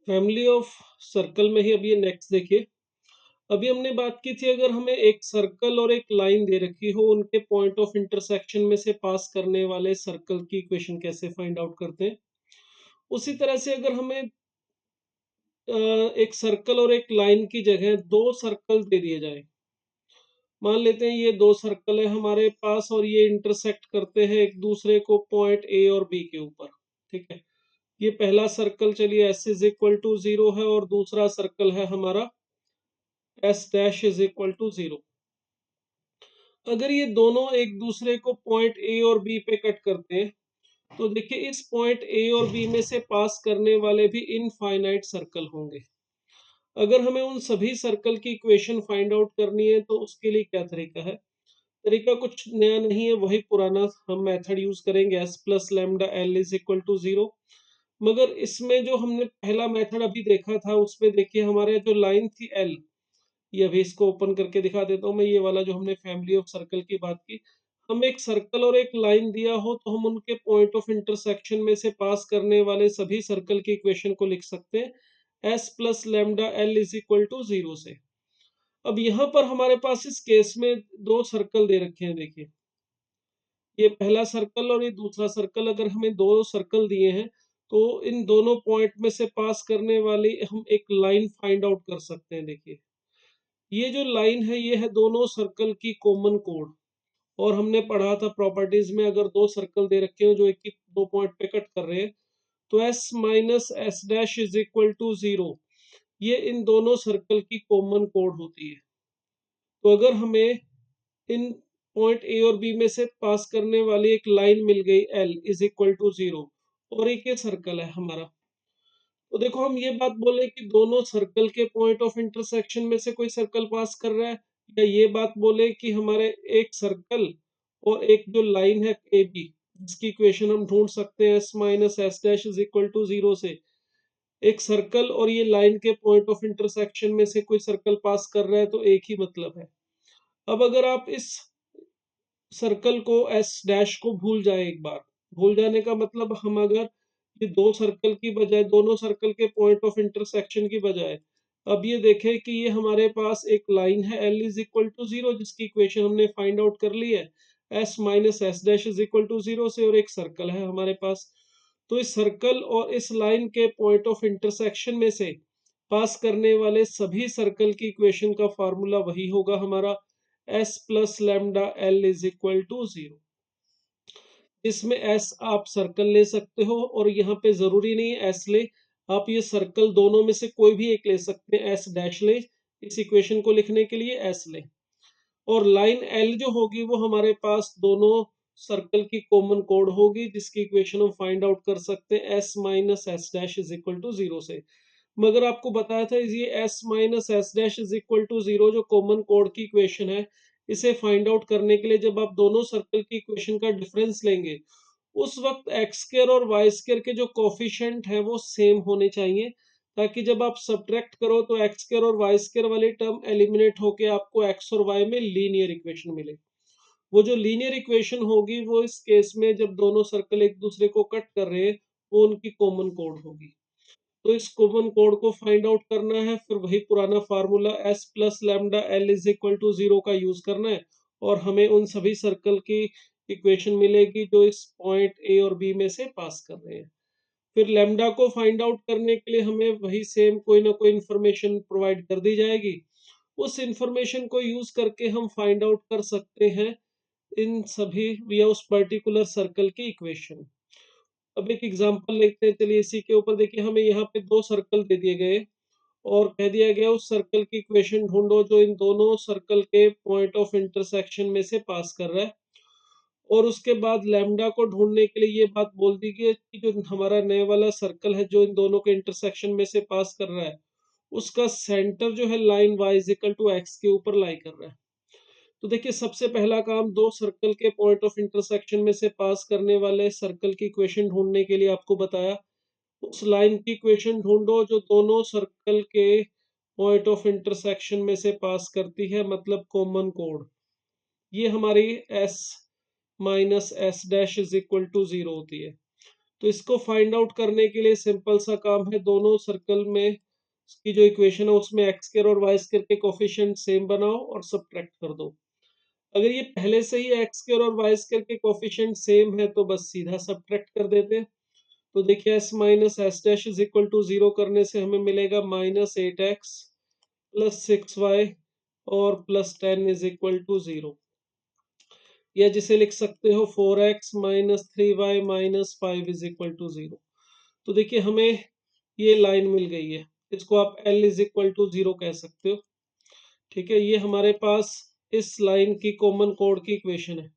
Family of circle में ही अब ये नेक्स्ट देखिए। अभी हमने बात की थी, अगर हमें एक सर्कल और एक लाइन दे रखी हो, उनके पॉइंट ऑफ इंटरसेक्शन में से पास करने वाले सर्कल की इक्वेशन कैसे फाइंड आउट करते हैं। उसी तरह से अगर हमें एक सर्कल और एक लाइन की जगह दो सर्कल दे दिए जाए। मान लेते हैं ये दो सर्कल है हमारे पास और ये इंटरसेक्ट करते हैं एक दूसरे को पॉइंट ए और बी के ऊपर। ठीक है, ये पहला सर्कल चलिए s इज इक्वल टू 0 है और दूसरा सर्कल है हमारा s dash is equal to 0। अगर ये दोनों एक दूसरे को पॉइंट ए और बी पे कट करते हैं, तो देखिए इस पॉइंट ए और बी में से पास करने वाले भी इनफाइनाइट सर्कल होंगे। अगर हमें उन सभी सर्कल की इक्वेशन फाइंड आउट करनी है तो उसके लिए क्या तरीका है। तरीका कुछ नया नहीं है, वही पुराना हम मेथड यूज करेंगे, s plus lambda L is equal to 0। मगर इसमें जो हमने पहला मेथड अभी देखा था उसमें देखिए हमारे जो लाइन थी एल, ये अभी इसको ओपन करके दिखा देता हूँ मैं, ये वाला जो हमने फैमिली ऑफ सर्कल की बात की। हम एक सर्कल और एक लाइन दिया हो तो हम उनके पॉइंट ऑफ इंटरसेक्शन में से पास करने वाले सभी सर्कल की इक्वेशन को लिख सकते हैं s plus lambda L is equal to 0 से। अब यहाँ पर हमारे पास इस केस में दो सर्कल दे रखे हैं, देखिए ये पहला सर्कल और ये दूसरा सर्कल। अगर हमें दो सर्कल दिए हैं तो इन दोनों पॉइंट में से पास करने वाली हम एक लाइन फाइंड आउट कर सकते हैं। देखिए ये जो लाइन है ये है दोनों सर्कल की कॉमन कोड। और हमने पढ़ा था प्रॉपर्टीज में, अगर दो सर्कल दे रखे हो जो एक ही दो पॉइंट पे कट कर रहे हैं तो s minus S dash is equal to 0, ये इन दोनों सर्कल की कॉमन कोड होती है। तो अगर हमें इन पॉइंट ए और बी में से पास करने वाली एक लाइन मिल गई l इज इक्वल टू 0 और एक ये सर्कल है हमारा, तो देखो हम ये बात बोले कि दोनों सर्कल के पॉइंट ऑफ इंटरसेक्शन में से कोई सर्कल पास कर रहा है, या ये बात बोले कि हमारे एक सर्कल और एक जो लाइन है ए बी, जिसकी इक्वेशन हम ढूंढ सकते हैं s minus S dash is equal to 0 से, एक सर्कल और ये लाइन के पॉइंट ऑफ इंटरसेक्शन में से कोई सर्कल पास कर रहा है तो एक ही मतलब है। अब अगर आप इस सर्कल को एस डैश को भूल जाए, एक बार भूल जाने का मतलब, हम अगर ये दो सर्कल की बजाय दोनों सर्कल के पॉइंट ऑफ इंटरसेक्शन की बजाय अब ये देखें कि ये हमारे पास एक लाइन है एल इज इक्वल टू 0 जिसकी इक्वेशन हमने फाइंड आउट कर ली है S minus S dash is equal to 0 से, और एक सर्कल है हमारे पास। तो इस सर्कल और इस लाइन के पॉइंट ऑफ इंटरसेक्शन में से पास करने वाले सभी सर्कल की इक्वेशन का फार्मूला वही होगा हमारा s plus lambda L is equal to 0। इसमें s आप सर्कल ले सकते हो और यहाँ पे जरूरी नहीं है s ले, आप ये सर्कल दोनों में से कोई भी एक ले सकते हैं, s डैश ले, इस इक्वेशन को लिखने के लिए s ले। और लाइन l जो होगी वो हमारे पास दोनों सर्कल की कॉमन कोड होगी जिसकी इक्वेशन हम फाइंड आउट कर सकते हैं s minus S dash is equal to 0 से। मगर आपको बताया था ये s minus S dash is equal to 0 जो कॉमन कोड की इक्वेशन है, इसे फाइंड आउट करने के लिए जब आप दोनों सर्कल की इक्वेशन का डिफरेंस लेंगे उस वक्त एक्स स्क्वायर और वाई स्क्वायर के जो कोफिशिएंट है वो सेम होने चाहिए, ताकि जब आप सब्ट्रैक्ट करो तो एक्स स्क्वायर और वाई स्क्वायर वाली टर्म एलिमिनेट होके आपको एक्स और वाई में लीनियर इक्वेशन मिले। वो जो लीनियर इक्वेशन होगी वो इस केस में जब दोनों सर्कल एक दूसरे को कट कर रहे हैं वो उनकी कॉमन कोड होगी। तो इस कॉमन कोड को फाइंड आउट करना है, फिर वही पुराना formula s plus lambda L is equal to 0 का यूज करना है और हमें उन सभी सर्कल की इक्वेशन मिलेगी जो इस पॉइंट ए और बी में से पास कर रहे हैं। फिर लैम्डा को फाइंड आउट करने के लिए हमें वही सेम कोई ना कोई इंफॉर्मेशन प्रोवाइड कर दी जाएगी, उस इंफॉर्मेशन को यूज करके हम फाइंड आउट कर सकते हैं इन सभी या उस पर्टिकुलर सर्कल की इक्वेशन। अब एक एग्जांपल लेते हैं, चलिए इसी के ऊपर देखिए हमें यहाँ पे दो सर्कल दे दिए गए और कह दिया गया उस सर्कल की इक्वेशन ढूंढो जो इन दोनों सर्कल के पॉइंट ऑफ इंटरसेक्शन में से पास कर रहा है। और उसके बाद लैम्डा को ढूंढने के लिए ये बात बोल दी गई कि जो हमारा नए वाला सर्कल है जो इन दोनों के इंटरसेक्शन में से पास कर रहा है उसका सेंटर जो है line y equal to x के ऊपर लाई कर रहा है। तो देखिए सबसे पहला काम, दो सर्कल के पॉइंट ऑफ इंटरसेक्शन में से पास करने वाले सर्कल की इक्वेशन ढूंढने के लिए आपको बताया उस लाइन की इक्वेशन ढूंढो जो दोनों सर्कल के पॉइंट ऑफ इंटरसेक्शन में से पास करती है, मतलब कॉमन कोड। ये हमारी s minus S dash is equal to 0 होती है। तो इसको फाइंड आउट करने के लिए सिंपल सा काम है, दोनों सर्कल में की जो इक्वेशन है उसमें एक्स स्क्वायर और वाई स्क्वायर के कोफिशिएंट सेम बनाओ और सब्ट्रैक्ट कर दो। अगर ये पहले से ही एक्स स्क्वायर और वाई स्क्वायर के कोफिशिएंट सेम है तो बस सीधा सब्ट्रैक्ट कर देते हैं। तो देखिए s minus S dash is equal to 0 करने से हमें मिलेगा -8x प्लस 6y और प्लस 10 इज इक्वल टू 0, या जिसे लिख सकते हो 4x minus 3y minus 5 is equal to 0। तो देखिए हमें ये लाइन मिल गई है, इसको आप L इज इक्वल टू 0 कह सकते हो। ठीक है, ये हमारे पास इस लाइन की कॉमन कोड की इक्वेशन है।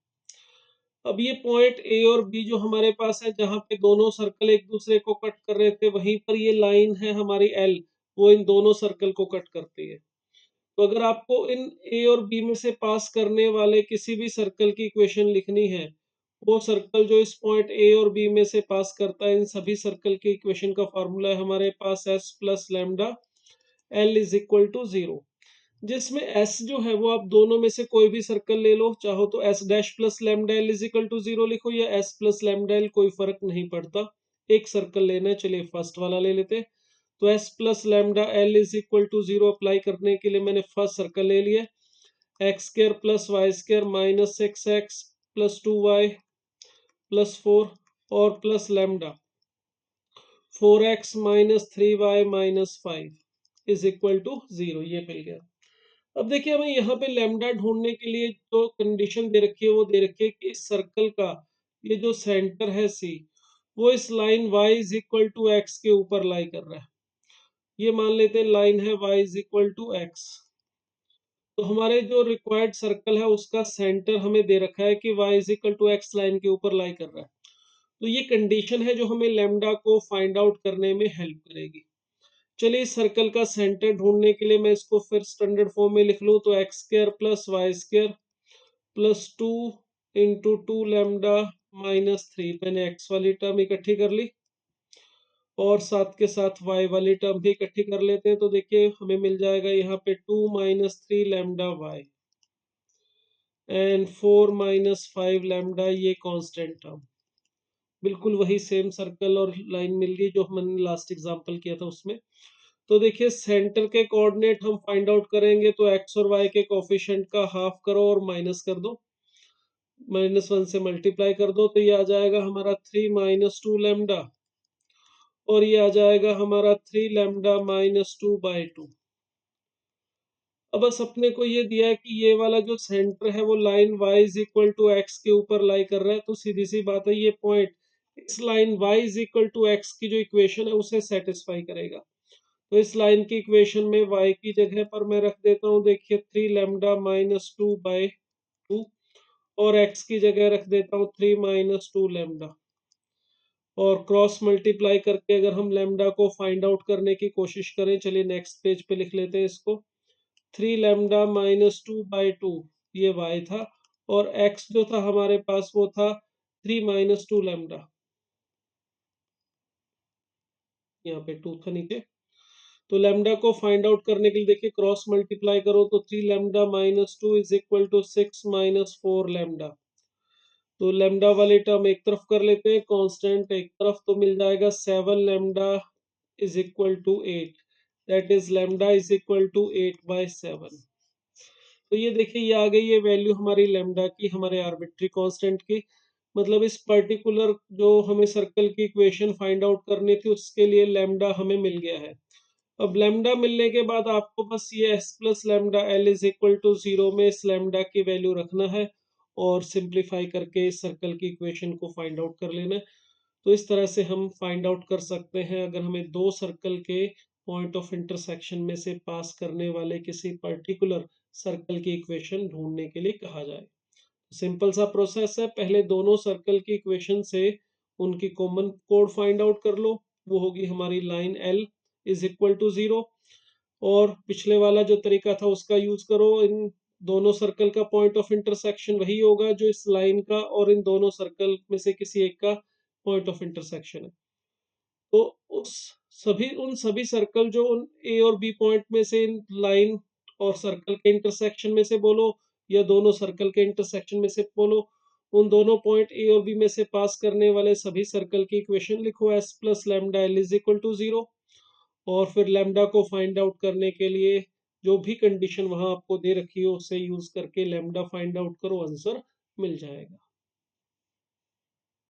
अब ये पॉइंट ए और बी जो हमारे पास है, जहां पे दोनों सर्कल एक दूसरे को कट कर रहे थे, वहीं पर ये लाइन है हमारी एल, वो इन दोनों सर्कल को कट करती है। तो अगर आपको इन ए और बी में से पास करने वाले किसी भी सर्कल की इक्वेशन लिखनी है, वो सर्कल जो इस पॉइंट ए और बी में से पास करता है, इन सभी सर्कल की इक्वेशन का फॉर्मूला है हमारे पास S plus lambda L is equal to 0, जिसमें s जो है वो आप दोनों में से कोई भी सर्कल ले लो, चाहो तो s dash plus lambda L is equal to 0 लिखो या s प्लस लैम्डा एल, कोई फर्क नहीं पड़ता, एक सर्कल लेना है। चलिए फर्स्ट वाला ले लेते हैं। तो s plus lambda L is equal to 0 apply करने के लिए मैंने फर्स्ट सर्कल ले लिया, x square plus y square minus 6x plus 2y plus 4 और plus lambda 4x minus 3y minus 5 is equal to 0, ये मिल गया। अब देखिए हमें यहाँ पे लैम्डा ढूंढने के लिए जो कंडीशन दे रखी है वो दे रखी है कि इस सर्कल का ये जो सेंटर है सी, वो इस line y is equal to x के ऊपर लाई कर रहा है। ये मान लेते हैं लाइन है y is equal to x. तो हमारे जो रिक्वायर्ड सर्कल है उसका सेंटर हमें दे रखा है कि y is equal to x line के ऊपर लाई कर रहा है। तो ये कंडीशन है जो हमें लैम्डा को फाइंड आउट करने में हेल्प करेगी। चलिए इस सर्कल का सेंटर ढूंढने के लिए मैं इसको फिर स्टैंडर्ड फॉर्म में लिख लूँ, तो x square plus y square plus 2 into 2 lambda minus 3, मैंने एक्स वाली टर्म इकट्ठी कर ली और साथ के साथ वाई वाली टर्म भी इकट्ठी कर लेते हैं। तो देखिए हमें मिल जाएगा यहाँ पे 2 minus 3 lambda y and 4 minus 5 lambda, ये कांस्टेंट टर्म, बिल्कुल वही सेम सर्कल और लाइन मिल गई जो हमने लास्ट एग्जांपल किया था उसमें। तो देखिए सेंटर के कोऑर्डिनेट हम फाइंड आउट करेंगे, तो एक्स और वाई के कोफिशिएंट का हाफ करो और माइनस कर दो, -1 से मल्टीप्लाई कर दो, तो ये आ जाएगा हमारा 3 माइनस 2 लैम्डा और ये आ जाएगा हमारा 3 लैम्डा माइनस 2/2। अब बस अपने को ये दिया है कि ये वाला जो सेंटर है वो line y is equal to x के ऊपर लाई कर रहा है, तो सीधी सी बात है ये पॉइंट इस line y is equal to x की जो इक्वेशन है उसे सेटिस्फाई करेगा। तो इस लाइन की इक्वेशन में y की जगह पर मैं रख देता हूँ, देखिए 3 लैम्डा माइनस 2/2 और x की जगह रख देता हूँ 3 माइनस 2 लैम्डा, और क्रॉस मल्टीप्लाई करके अगर हम लैम्डा को फाइंड आउट करने की कोशिश करें, चलिए नेक्स्ट पेज पे लिख लेते हैं इसको। 3 लैम्डा माइनस 2/2 ये y था, और x जो था हमारे पास वो था 3 माइनस 2 लैम्डा, यहाँ पे 2 था नीचे। तो लैम्डा को फाइंड आउट करने के लिए देखिए क्रॉस मल्टीप्लाई करो, तो 3 lambda minus 2 is equal to 6 minus 4 lambda. तो लैम्डा वाली टर्म एक तरफ कर लेते हैं, कांस्टेंट एक तरफ, तो मिल जाएगा 7 lambda is equal to 8, that is lambda is equal to 8/7। तो ये देखिए ये आ गई है वैल्यू हमारी लैम्डा की, हमारे आर्बिट्री कांस्टेंट की। मतलब इस पर्टिकुलर जो हमें सर्कल की इक्वेशन फाइंड आउट करनी थी उसके लिए लैम्डा हमें मिल गया है। अब लैम्डा मिलने के बाद आपको बस ये s plus lambda L is equal to 0 में इस लैम्डा की वैल्यू रखना है और सिंप्लीफाई करके इस सर्कल की इक्वेशन को फाइंड आउट कर लेना है। तो इस तरह से हम फाइंड आउट कर सकते हैं अगर हमें दो सर्कल के पॉइंट ऑफ इंटरसेक्शन में से पास करने वाले किसी पर्टिकुलर सर्कल की इक्वेशन ढूंढने के लिए कहा जाए। सिंपल सा प्रोसेस है, पहले दोनों सर्कल की इक्वेशन से उनकी कॉमन कोड फाइंड आउट कर लो, वो होगी हमारी line L is equal to 0, और पिछले वाला जो तरीका था उसका यूज करो, इन दोनों सर्कल का पॉइंट ऑफ इंटरसेक्शन वही होगा जो इस लाइन का और इन दोनों सर्कल में से किसी एक का पॉइंट ऑफ इंटरसेक्शन है। तो उस उन सभी सर्कल जो उन ए और बी पॉइंट में से इन लाइन और सर्कल के इंटरसेक्शन में से बोलो या दोनों सर्कल के इंटरसेक्शन में से बोलो, उन दोनों पॉइंट ए और बी में से पास करने वाले सभी सर्कल की इक्वेशन लिखो, S plus lambda L is equal to 0। और फिर लैम्डा को फाइंड आउट करने के लिए जो भी कंडीशन वहां आपको दे रखी हो उसे यूज करके लैम्डा फाइंड आउट करो, आंसर मिल जाएगा।